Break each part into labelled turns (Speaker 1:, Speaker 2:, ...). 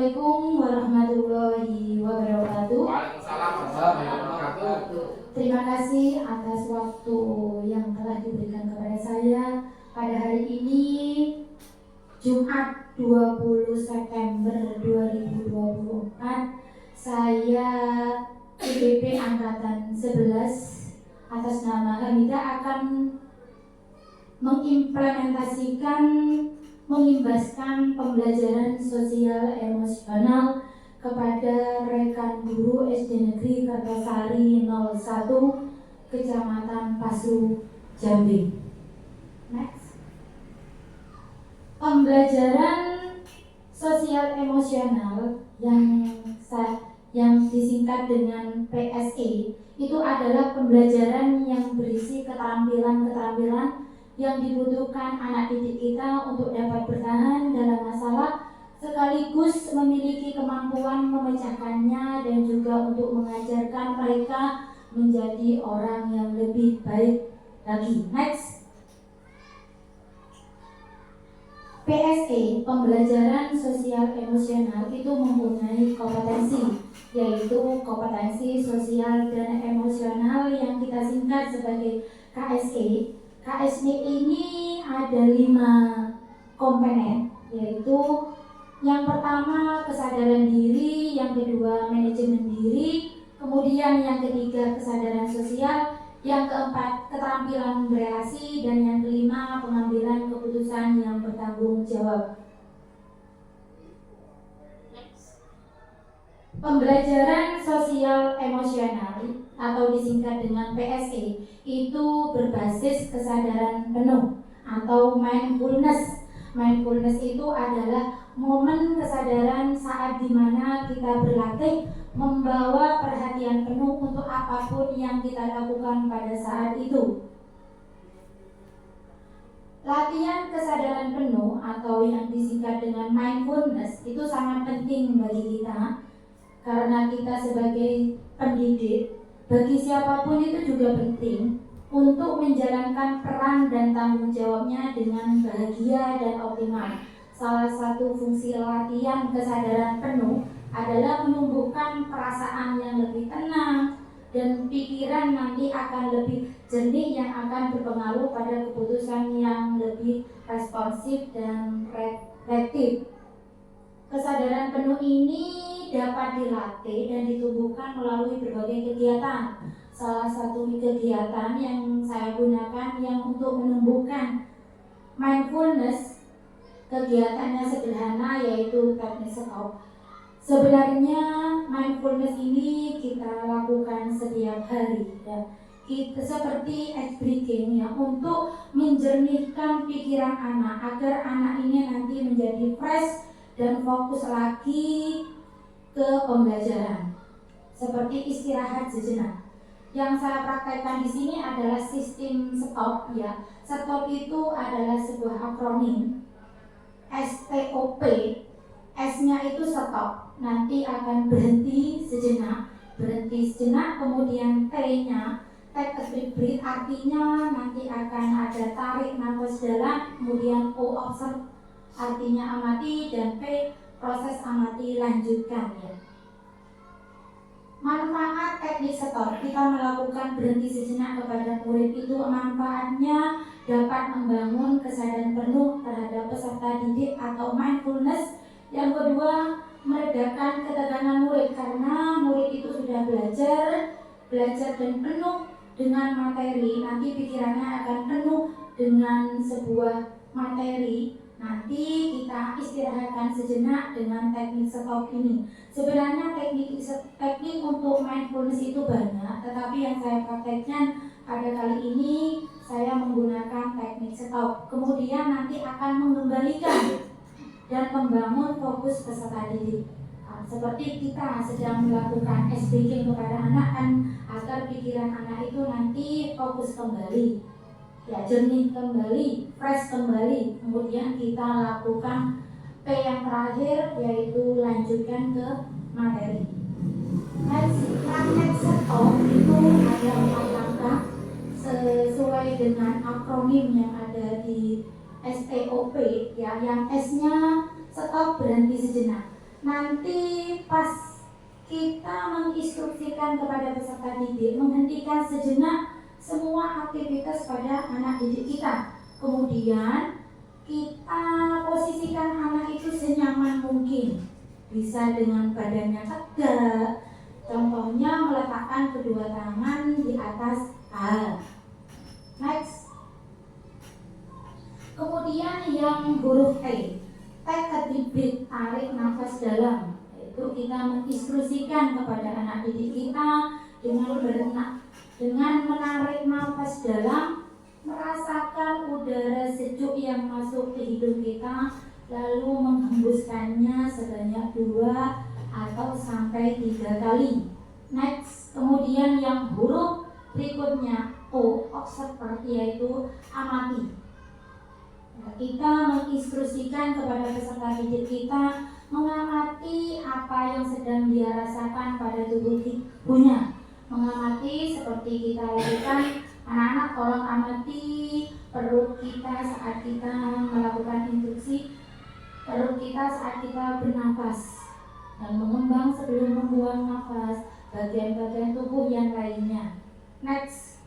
Speaker 1: Assalamualaikum warahmatullahi wabarakatuh.
Speaker 2: Waalaikumsalam warahmatullahi wabarakatuh.
Speaker 1: Terima kasih atas waktu yang telah diberikan kepada saya pada hari ini, Jumat 20 September 2024. Saya IPP Angkatan 11 atas nama Hamida akan mengimbaskan pembelajaran sosial emosional kepada rekan guru SD Negeri Kartasari 01 Kecamatan Pasu, Jambi. Next. Pembelajaran sosial emosional yang disingkat dengan PSE itu adalah pembelajaran yang berisi keterampilan-keterampilan yang dibutuhkan anak didik kita untuk dapat bertahan dalam masalah, sekaligus memiliki kemampuan memecahkannya dan juga untuk mengajarkan mereka menjadi orang yang lebih baik lagi. Next. PSE, pembelajaran sosial emosional, itu mempunyai kompetensi, yaitu kompetensi sosial dan emosional yang kita singkat sebagai KSE. KSE ini ada 5 komponen, yaitu yang pertama kesadaran diri, yang kedua manajemen diri, kemudian yang ketiga kesadaran sosial, yang keempat keterampilan berelasi, dan yang kelima pengambilan keputusan yang bertanggung jawab. Pembelajaran sosial emosional atau disingkat dengan PSE itu berbasis kesadaran penuh atau mindfulness. Mindfulness itu adalah momen kesadaran saat dimana kita berlatih membawa perhatian penuh untuk apapun yang kita lakukan pada saat itu. Latihan kesadaran penuh atau yang disingkat dengan mindfulness itu sangat penting bagi kita, karena kita sebagai pendidik, bagi siapapun itu juga penting untuk menjalankan peran dan tanggung jawabnya dengan bahagia dan optimal. Salah satu fungsi latihan kesadaran penuh adalah menumbuhkan perasaan yang lebih tenang dan pikiran nanti akan lebih jernih yang akan berpengaruh pada keputusan yang lebih responsif dan reflektif. Kesadaran penuh ini dapat dilatih dan ditumbuhkan melalui berbagai kegiatan. Salah satu kegiatan yang saya gunakan yang untuk menumbuhkan mindfulness, kegiatannya sederhana, yaitu teknik stop. Sebenarnya mindfulness ini kita lakukan setiap hari ya. Kita seperti ice breaking ya, untuk menjernihkan pikiran anak agar anak ini nanti menjadi fresh dan fokus lagi ke pembelajaran. Seperti istirahat sejenak. Yang saya praktekkan di sini adalah sistem stop ya. Stop itu adalah sebuah akronim. STOP. S-nya itu stop. Nanti akan berhenti sejenak. Kemudian T-nya take a deep breath, artinya nanti akan ada tarik nafas dalam, kemudian O observe, artinya amati, dan P proses amati lanjutkan ya. Manfaat teknik stop, kita melakukan berhenti sejenak kepada murid itu, manfaatnya dapat membangun kesadaran penuh terhadap peserta didik atau mindfulness. Yang kedua, meredakan ketegangan murid, karena murid itu sudah belajar dan penuh dengan materi, nanti pikirannya akan penuh dengan sebuah materi. Nanti kita istirahatkan sejenak dengan teknik stop ini. Sebenarnya teknik untuk mindfulness itu banyak, tetapi yang saya praktekkan pada kali ini saya menggunakan teknik stop. Kemudian nanti akan mengembalikan dan membangun fokus peserta didik. Seperti kita sedang melakukan speaking kepada anak kan, agar pikiran anak itu nanti fokus kembali, ya, jernih kembali, fresh kembali. Kemudian kita lakukan P yang terakhir, yaitu lanjutkan ke materi. Praktek stop itu ada 4 langkah sesuai dengan akronim yang ada di STOP ya. Yang S-nya stop, berhenti sejenak. nanti pas kita menginstruksikan kepada peserta didik menghentikan sejenak semua aktivitas pada anak didik kita. Kemudian kita posisikan anak itu senyaman mungkin. Bisa dengan badannya tegak. Contohnya meletakkan kedua tangan di atas paha. Next. Kemudian yang huruf T, take a deep breath, tarik nafas dalam. Yaitu kita menginstruksikan kepada anak didik kita dengan menarik nafas dalam, merasakan udara sejuk yang masuk ke hidung kita, lalu menghembuskannya sebanyak 2 atau sampai 3 kali. Next, kemudian yang huruf berikutnya O, observer, yaitu amati. Kita menginstruksikan kepada peserta didik kita mengamati apa yang sedang dia rasakan pada tubuhnya. Mengamati seperti kita lakukan, anak-anak tolong amati perut kita saat kita melakukan instruksi, perut kita saat kita bernafas dan mengembang sebelum membuang nafas, bagian-bagian tubuh yang lainnya. Next.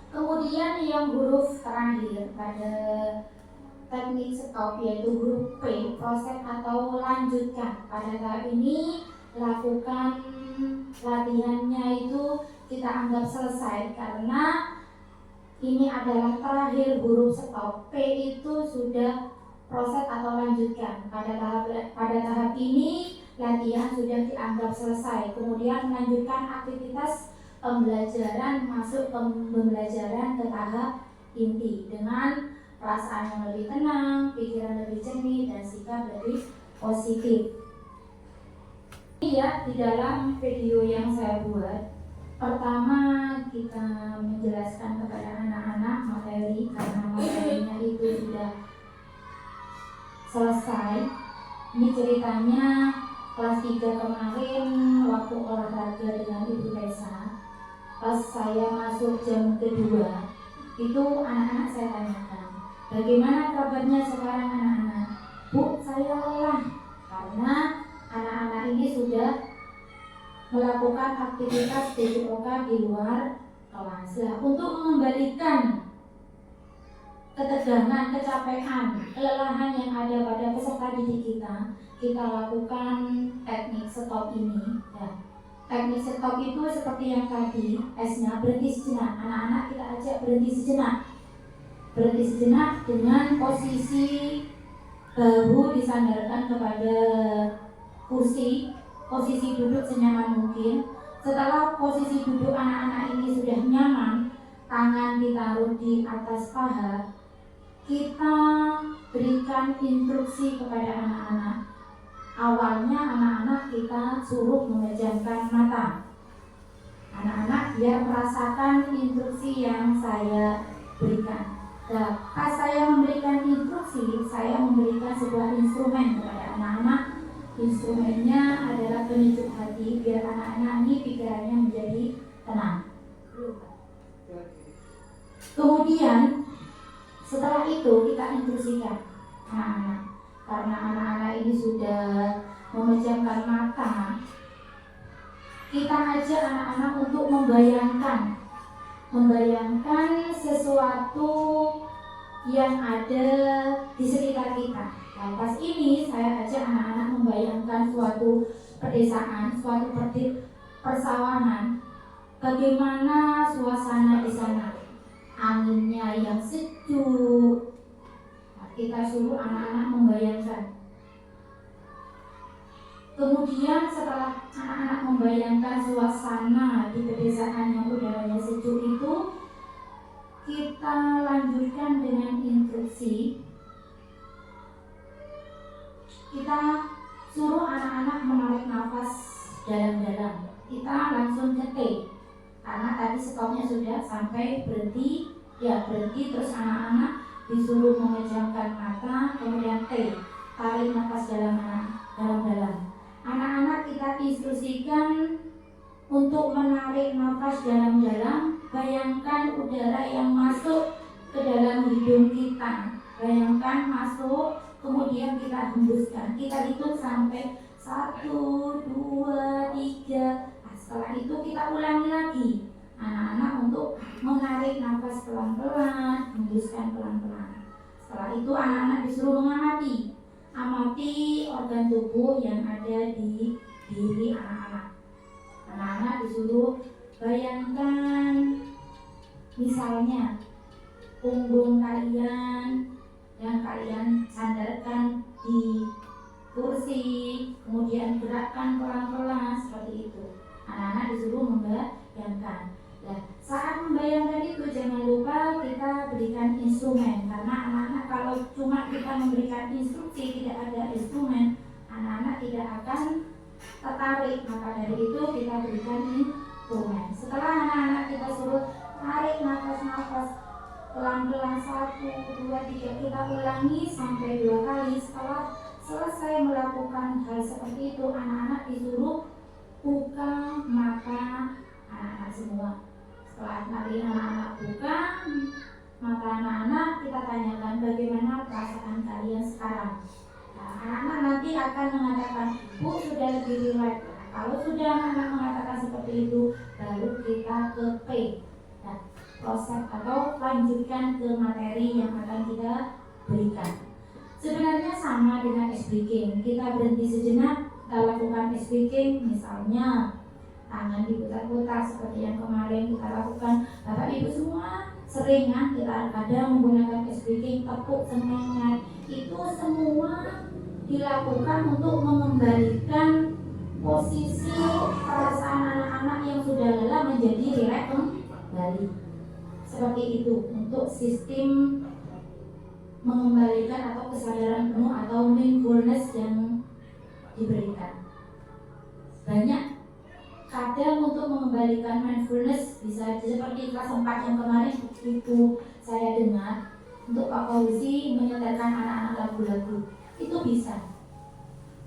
Speaker 1: Kemudian yang huruf terakhir pada teknik stop yaitu huruf P, proses atau lanjutkan. Pada tahap ini lakukan latihannya itu kita anggap selesai karena ini adalah terakhir huruf stop. P itu sudah proses atau lanjutkan. Pada tahap ini latihan sudah dianggap selesai. Kemudian melanjutkan aktivitas pembelajaran, masuk pembelajaran ke tahap inti dengan perasaan yang lebih tenang, pikiran lebih jernih, dan sikap lebih positif. Ini ya di dalam video yang saya buat, pertama kita menjelaskan kepada anak-anak materi karena materinya itu sudah selesai. Ini ceritanya kelas 3 kemarin waktu olahraga dengan Ibu Tessa. Pas saya masuk jam kedua, itu anak-anak saya tanyakan, bagaimana kabarnya sekarang anak-anak? Bu, saya lelah karena anak-anak ini sudah melakukan aktivitas PJOK di luar kelas. Untuk mengembalikan ketegangan, kecapean, kelelahan yang ada pada peserta didik kita lakukan teknik stop ini. Ya. Teknik stop itu seperti yang tadi, S-nya berhenti sejenak. Anak-anak kita ajak berhenti sejenak. Berhenti sejenak dengan posisi bahu disandarkan kepada kursi, posisi duduk senyaman mungkin. Setelah posisi duduk anak-anak ini sudah nyaman, tangan ditaruh di atas paha, kita berikan instruksi kepada anak-anak. Awalnya anak-anak kita suruh memejamkan mata. Anak-anak biar merasakan instruksi yang saya berikan. Nah, pas saya memberikan instruksi, saya memberikan sebuah instrumen kepada anak-anak. Instrumennya adalah penyejuk hati biar anak-anak ini pikirannya menjadi tenang. Kemudian setelah itu kita instruksikan anak-anak. Karena anak-anak ini sudah memejamkan mata, kita ajak anak-anak untuk membayangkan sesuatu yang ada di sekitar kita. Nah, pas ini saya ajak anak-anak membayangkan suatu pedesaan, suatu persawahan. Bagaimana suasana di sana? Anginnya yang sejuk. Kita suruh anak-anak membayangkan. Kemudian setelah anak-anak membayangkan suasana di pedesaan yang udaranya sejuk itu, kita lanjutkan dengan instruksi. Kita suruh anak-anak menarik nafas dalam-dalam. Kita langsung ke T, karena tadi stopnya sudah sampai berhenti. Ya berhenti, terus anak-anak disuruh memejamkan mata, kemudian T, tarik nafas dalam-dalam. Anak-anak kita instruksikan untuk menarik nafas dalam-dalam. Bayangkan udara yang masuk ke dalam hidung kita. Bayangkan masuk ke kemudian kita hembuskan, kita hitung sampai 1, 2, 3. Nah, setelah itu kita ulangi lagi anak-anak untuk menarik nafas pelan-pelan, hembuskan pelan-pelan. Setelah itu anak-anak disuruh amati organ tubuh yang ada di diri anak-anak. Anak-anak disuruh bayangkan misalnya punggung kalian yang kalian sandarkan di kursi, kemudian gerakkan pelan-pelan seperti itu. Anak-anak disuruh membayangkan. Nah, saat membayangkan itu jangan lupa kita berikan instrumen, karena anak-anak kalau cuma kita memberikan instruksi tidak ada instrumen, anak-anak tidak akan tertarik. Maka dari itu kita berikan instrumen. Setelah anak-anak kita suruh tarik nafas pelan-pelan 1, 2, 3, kita ulangi sampai 2 kali. Setelah selesai melakukan hal seperti itu, anak-anak disuruh buka mata anak-anak semua. Setelah nanti anak-anak buka mata anak-anak, kita tanyakan bagaimana perasaan kalian sekarang. Nah, anak-anak nanti akan mengatakan, Bu, sudah lebih rileks. Kalau sudah anak-anak mengatakan seperti itu, baru kita ke P. Nah, proses atau lanjutkan ke materi yang akan kita berikan. Sebenarnya sama dengan speaking. Kita berhenti sejenak, kita lakukan speaking, misalnya tangan diputar-putar seperti yang kemarin kita lakukan. Bapak Ibu semua sering kan kita kadang menggunakan speaking, tepuk semangat. Itu semua dilakukan untuk mengembalikan posisi perasaan anak-anak yang sudah lelah menjadi rileks kembali. Seperti itu untuk sistem mengembalikan atau kesadaran penuh atau mindfulness yang diberikan. Banyak kadang untuk mengembalikan mindfulness bisa seperti kelas 4 yang kemarin itu saya dengar untuk Pak Fauzi menyetelkan anak-anak lagu-lagu, itu bisa.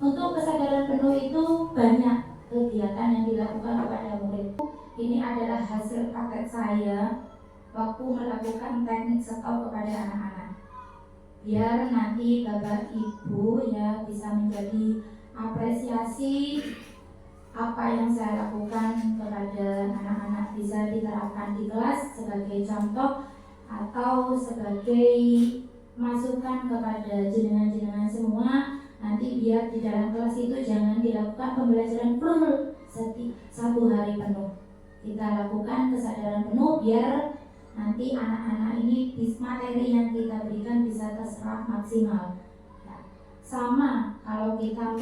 Speaker 1: Untuk kesadaran penuh itu banyak kegiatan yang dilakukan kepada murid. Ini adalah hasil praktek saya waktu melakukan teknik stop kepada anak-anak. Biar nanti Bapak Ibu ya bisa menjadi apresiasi apa yang saya lakukan kepada anak-anak, bisa diterapkan di kelas sebagai contoh atau sebagai masukan kepada jenengan-jenengan semua. Nanti biar di dalam kelas itu jangan dilakukan pembelajaran full 1 hari penuh. Kita lakukan kesadaran penuh biar nanti anak-anak ini materi yang kita berikan bisa terserap maksimal. Nah, sama kalau kita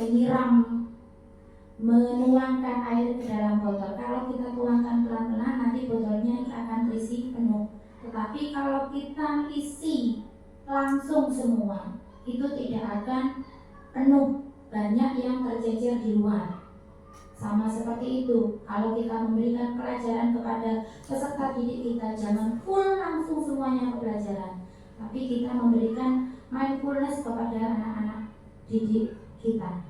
Speaker 1: menuangkan air ke dalam botol. Kalau kita tuangkan pelan-pelan, nanti botolnya akan terisi penuh. Tetapi kalau kita isi langsung semua, itu tidak akan penuh, banyak yang tercecer di luar. Sama seperti itu, kalau kita memberikan pelajaran kepada peserta didik kita, jangan full langsung semuanya pelajaran, tapi kita memberikan mindfulness kepada anak-anak didik kita.